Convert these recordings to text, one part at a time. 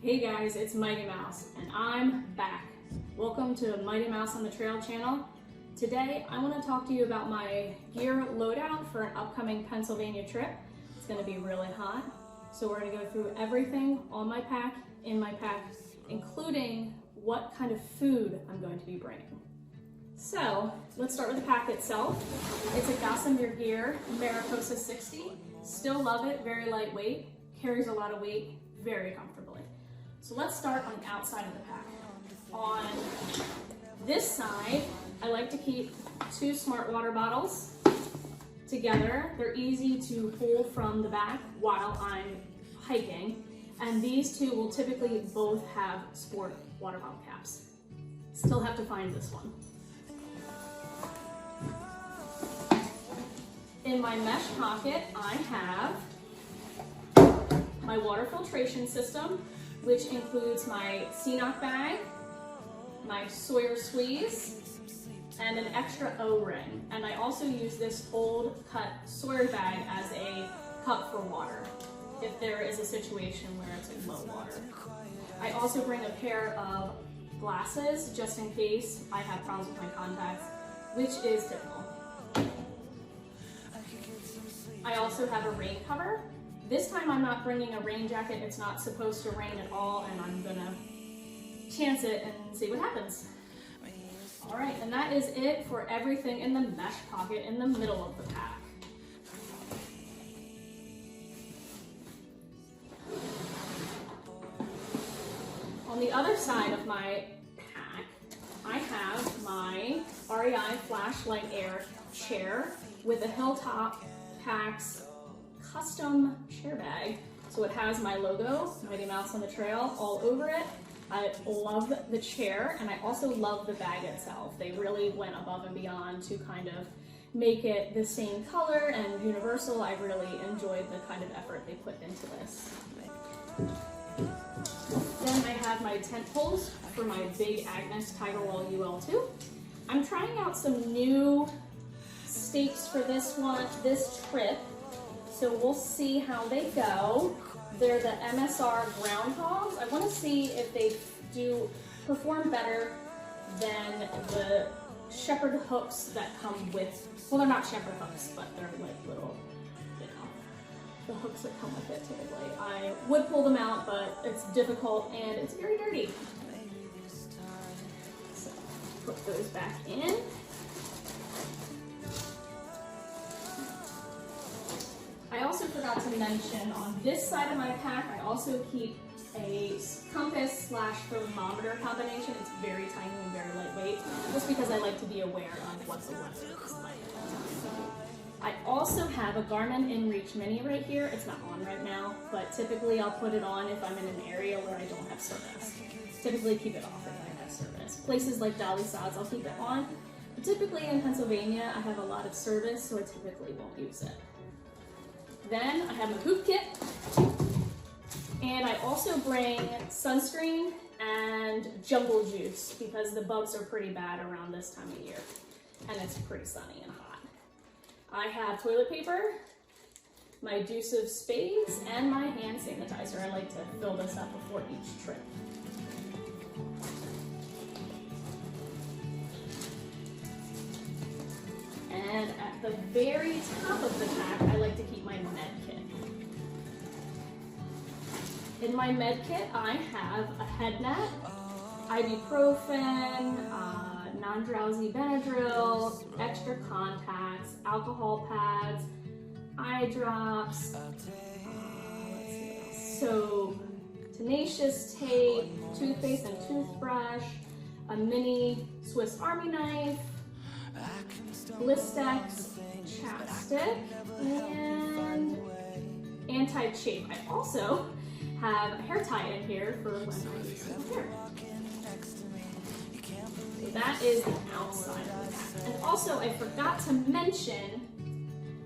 Hey guys, it's Mighty Mouse, and I'm back. Welcome to Mighty Mouse on the Trail channel. Today, I want to talk to you about my gear loadout for an upcoming Pennsylvania trip. It's going to be really hot, so we're going to go through everything on my pack, in my pack, including what kind of food I'm going to be bringing. So, let's start with the pack itself. It's a Gossamer Gear Mariposa 60. Still love it, very lightweight, carries a lot of weight, very comfortably. So let's start on the outside of the pack. On this side, I like to keep 2 smart water bottles together. They're easy to pull from the back while I'm hiking. And these 2 will typically both have sport water bottle caps. Still have to find this one. In my mesh pocket, I have my water filtration system, which includes my CNOC bag, my Sawyer Squeeze, and an extra O-ring. And I also use this old cut Sawyer bag as a cup for water, if there is a situation where it's in low water. I also bring a pair of glasses, just in case I have problems with my contacts, which is typical. I also have a rain cover. This time I'm not bringing a rain jacket. It's not supposed to rain at all, and I'm gonna chance it and see what happens. All right, and that is it for everything in the mesh pocket in the middle of the pack. On the other side of my pack, I have my REI Flashlight Air chair with a Hilltop Packs custom chair bag. So it has my logo, Mighty Mouse on the Trail, all over it. I love the chair, and I also love the bag itself. They really went above and beyond to kind of make it the same color and universal. I really enjoyed the kind of effort they put into this. Then I have my tent poles for my Big Agnes Tigerwall UL2. I'm trying out some new stakes for this trip. So we'll see how they go. They're the MSR Groundhogs. I want to see if they do perform better than the shepherd hooks that come with, well, they're not shepherd hooks, but they're like little, you know, the hooks that come with it typically. I would pull them out, but it's difficult and it's very dirty. So put those back in. I also forgot to mention on this side of my pack, I also keep a compass / thermometer combination. It's very tiny and very lightweight, just because I like to be aware of what the weather is like. I also have a Garmin InReach Mini right here. It's not on right now, but typically I'll put it on if I'm in an area where I don't have service. Typically keep it off if I have service. Places like Dolly Sods, I'll keep it on. But typically in Pennsylvania, I have a lot of service, so I typically won't use it. Then I have my boot kit, and I also bring sunscreen and jungle juice because the bugs are pretty bad around this time of year, and it's pretty sunny and hot. I have toilet paper, my Deuce of Spades, and my hand sanitizer. I like to fill this up before each trip. And at the very top of the pack, I like to keep my med kit. In my med kit, I have a head net, ibuprofen, non-drowsy Benadryl, extra contacts, alcohol pads, eye drops, soap, Tenacious tape, toothpaste and toothbrush, a mini Swiss Army knife, Blistex chapstick, and anti-chafe. I also have a hair tie in here for when I use my hair. So that is the outside of the pack. And also, I forgot to mention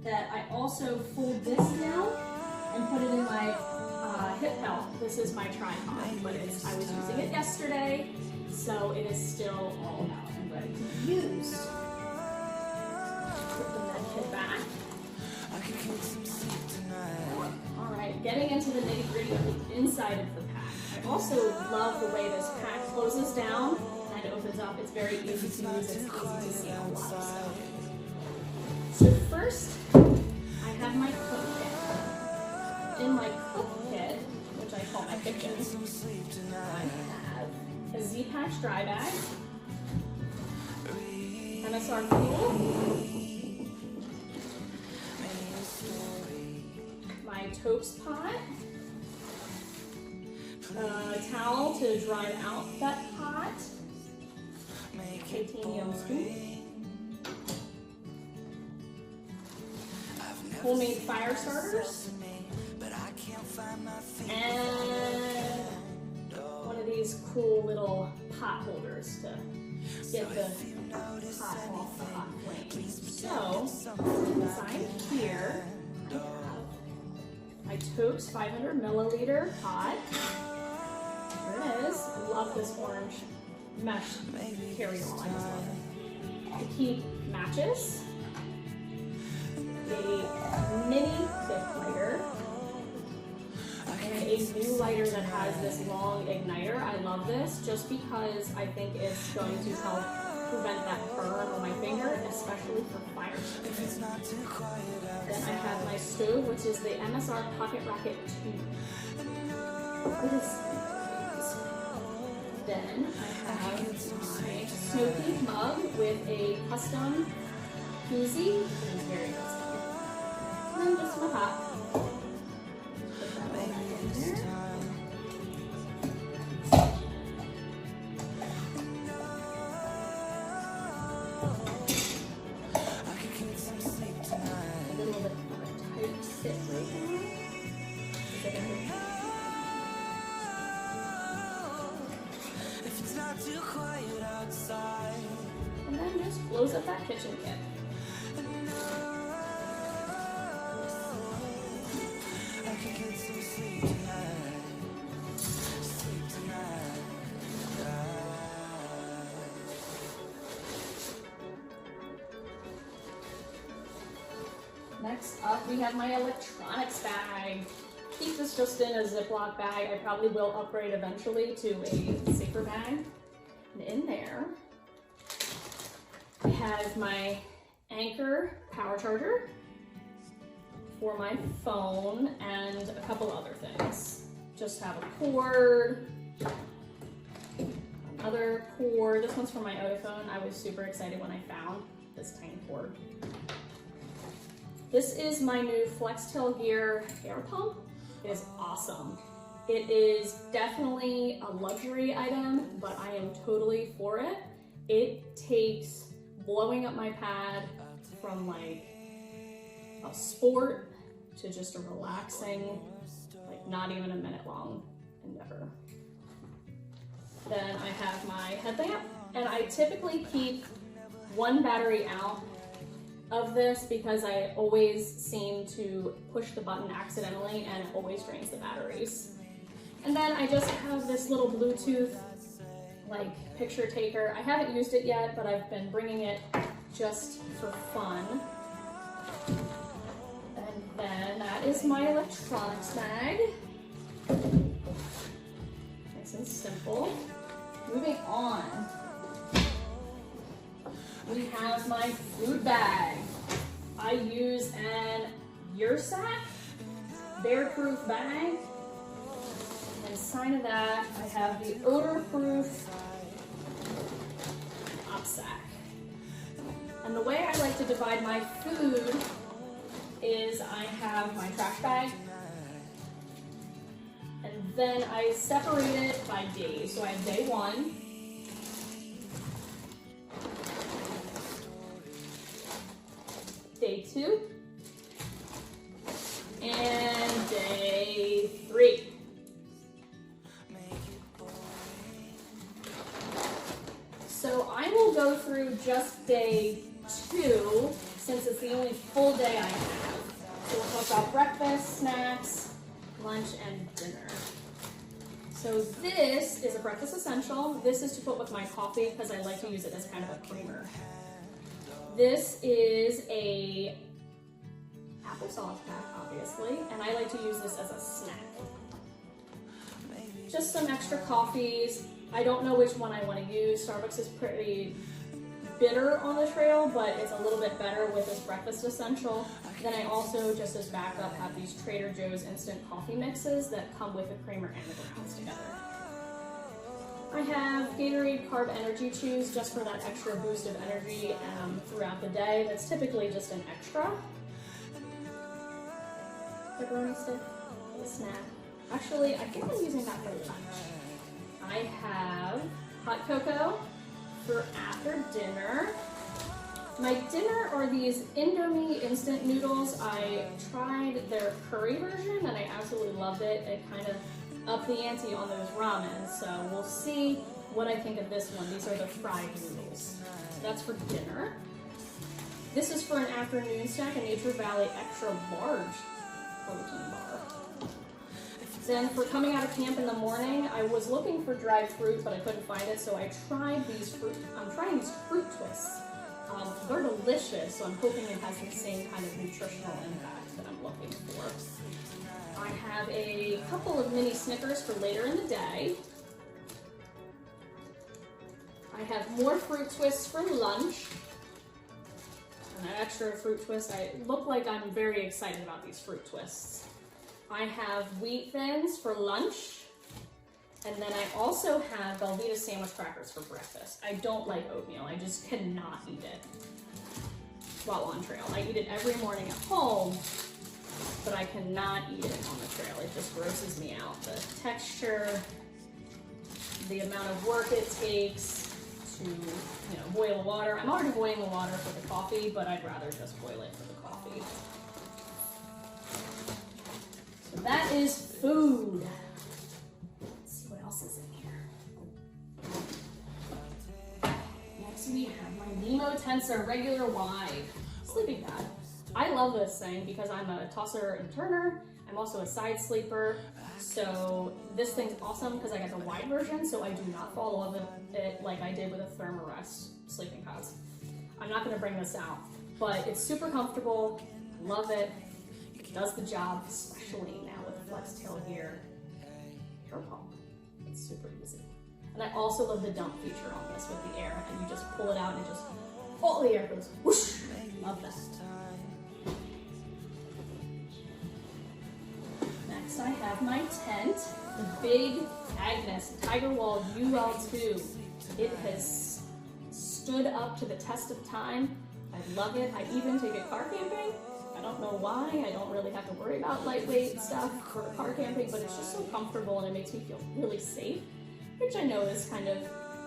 that I also fold this down and put it in my hip belt. This is my tripod, but I was using it yesterday, so it is still all out and ready to use. Put the med kit back. Alright, getting into the nitty-gritty of the inside of the pack. I also love the way this pack closes down and opens up. It's very easy to use, it's easy to see a lot of stuff. So first, I have my cook kit. In my cook kit, which I call my kitchen, I have a Z-Patch dry bag, MSR fuel, my toast pot, a towel to dry out that pot, titanium scoop, homemade fire starters, and one of these cool little pot holders to get the pot off the hot flames. So, inside here, I have my Toast 500 milliliter pot. There it is. I love this orange mesh carry-on. I just love it. To keep matches, a mini tip lighter, and a new lighter that has this long igniter. I love this just because I think it's going to help prevent that burn on my finger, especially for fire starting. Then I have my stove, which is the MSR Pocket Rocket 2. It is. Then I have my Snow Peak mug with a custom koozie. It is very custom. And then just my pot. Put that all back in there. A little bit of a tight fit right now. Too quiet outside. And then just close up that kitchen kit. I can get some sleep tonight. Sleep tonight. Next up, we have my electronics bag. Keep this just in a Ziploc bag. I probably will upgrade eventually to a safer bag. And in there, I have my Anker power charger for my phone and a couple other things. Just have a cord, another cord. This one's for my Otophone. I was super excited when I found this tiny cord. This is my new Flextail Gear air pump. It is awesome. It is definitely a luxury item, but I am totally for it. It takes blowing up my pad from like a sport to just a relaxing, like not even a minute long endeavor. Then I have my headlamp, and I typically keep one battery out of this because I always seem to push the button accidentally and it always drains the batteries. And then I just have this little Bluetooth like picture taker. I haven't used it yet, but I've been bringing it just for fun. And then that is my electronics bag. Nice and simple. Moving on, we have my food bag. I use an Ursac bear-proof bag. Inside of that, I have the odor-proof OpSac. And the way I like to divide my food is I have my trash bag, and then I separate it by days. So I have day 1, day 2, and day 3. So I will go through just day 2 since it's the only full day I have. So we'll talk about breakfast, snacks, lunch, and dinner. So this is a breakfast essential. This is to put with my coffee because I like to use it as kind of a creamer. This is a applesauce pack, obviously, and I like to use this as a snack. Just some extra coffees. I don't know which one I want to use. Starbucks is pretty bitter on the trail, but it's a little bit better with this breakfast essential. Then I also, just as backup, have these Trader Joe's instant coffee mixes that come with the creamer and the grounds together. I have Gatorade Carb Energy Chews just for that extra boost of energy throughout the day. That's typically just an extra. Pepperoni stick, a snack. Actually, I think I'm using that for lunch. I have hot cocoa for after dinner. My dinner are these Indomie instant noodles. I tried their curry version and I absolutely loved it. It kind of upped the ante on those ramen, so we'll see what I think of this one. These are the fried noodles. That's for dinner. This is for an afternoon snack, a Nature Valley extra large protein bar. Then for coming out of camp in the morning, I was looking for dried fruit, but I couldn't find it, so I tried these I'm trying these fruit twists. They're delicious, so I'm hoping it has the same kind of nutritional impact that I'm looking for. I have a couple of mini Snickers for later in the day. I have more fruit twists for lunch. And that extra fruit twist, I look like I'm very excited about these fruit twists. I have Wheat Thins for lunch. And then I also have Velveeta sandwich crackers for breakfast. I don't like oatmeal. I just cannot eat it while on trail. I eat it every morning at home, but I cannot eat it on the trail. It just grosses me out. The texture, the amount of work it takes to, boil the water. I'm already boiling the water for the coffee, but I'd rather just boil it for the coffee. So that is food. Let's see what else is in here. Next we have my Nemo Tensor regular wide sleeping pad. I love this thing because I'm a tosser and turner. I'm also a side sleeper. So this thing's awesome because I got the wide version, so I do not fall off it like I did with a Thermarest sleeping pads. I'm not gonna bring this out, but it's super comfortable. Love it. It does the job, especially now with the flex tail gear. Air pump. It's super easy. And I also love the dump feature on this with the air, and you just pull it out and it just, all the air goes whoosh. Love that. Next I have my tent, the big Agnes Tiger Wall UL2. It has stood up to the test of time. I love it. I even take it car camping. I don't know why. I don't really have to worry about lightweight stuff for car camping, but it's just so comfortable and it makes me feel really safe, which I know is kind of,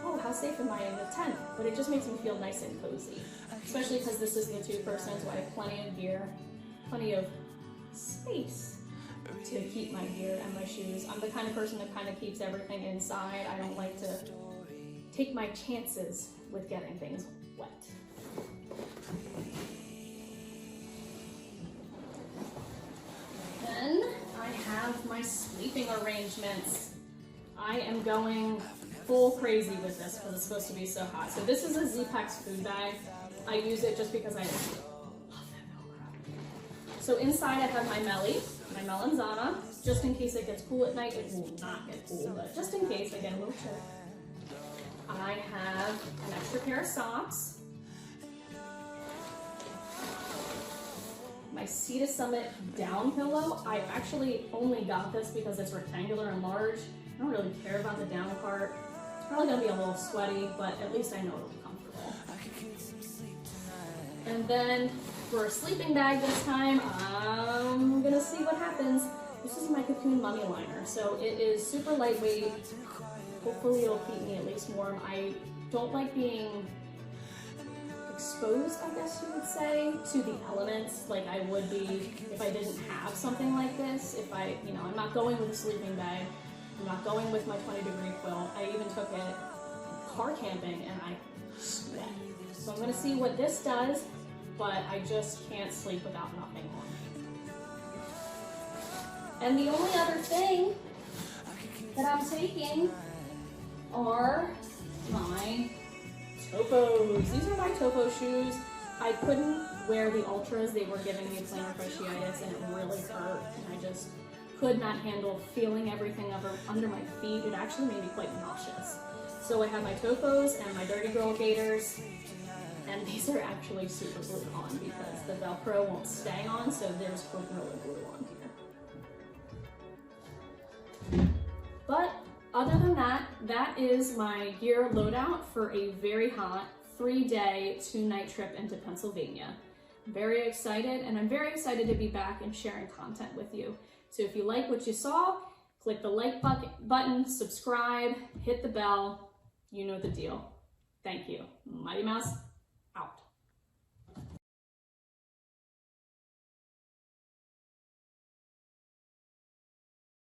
oh, how safe am I in the tent? But it just makes me feel nice and cozy, especially because this is the 2-person, so I have plenty of gear, plenty of space to keep my gear and my shoes. I'm the kind of person that kind of keeps everything inside. I don't like to take my chances with getting things wet. Then I have my sleeping arrangements. I am going full crazy with this because it's supposed to be so hot. So this is a Z-Packs food bag. I use it just because I love that Velcro. So inside I have my Melanzana, just in case it gets cool at night. It will not get cool, but just in case I get a little chilly. I have an extra pair of socks. My Sea to Summit down pillow. I actually only got this because it's rectangular and large. I don't really care about the down part. It's probably gonna be a little sweaty, but at least I know it'll be comfortable. And then for a sleeping bag this time, I'm gonna see what happens. This is my Cocoon Mummy Liner. So it is super lightweight. Hopefully it'll keep me at least warm. I don't like being exposed, I guess you would say, to the elements like I would be if I didn't have something like this. If I'm not going with a sleeping bag. I'm not going with my 20-degree quilt. I even took it car camping and I sweat. So I'm gonna see what this does, but I just can't sleep without nothing on. And the only other thing that I'm taking are my Topos. These are my Topo shoes. I couldn't wear the Ultras. They were giving me plantar fasciitis and it really hurt. And I just could not handle feeling everything under my feet. It actually made me quite nauseous. So I have my Topos and my Dirty Girl Gaiters. And these are actually super glued on because the Velcro won't stay on, so there's Gorilla Glue on here. But other than that, that is my gear loadout for a very hot 3-day, 2-night trip into Pennsylvania. I'm very excited, and I'm very excited to be back and sharing content with you. So if you like what you saw, click the like button, subscribe, hit the bell, you know the deal. Thank you. Mighty Mouse out.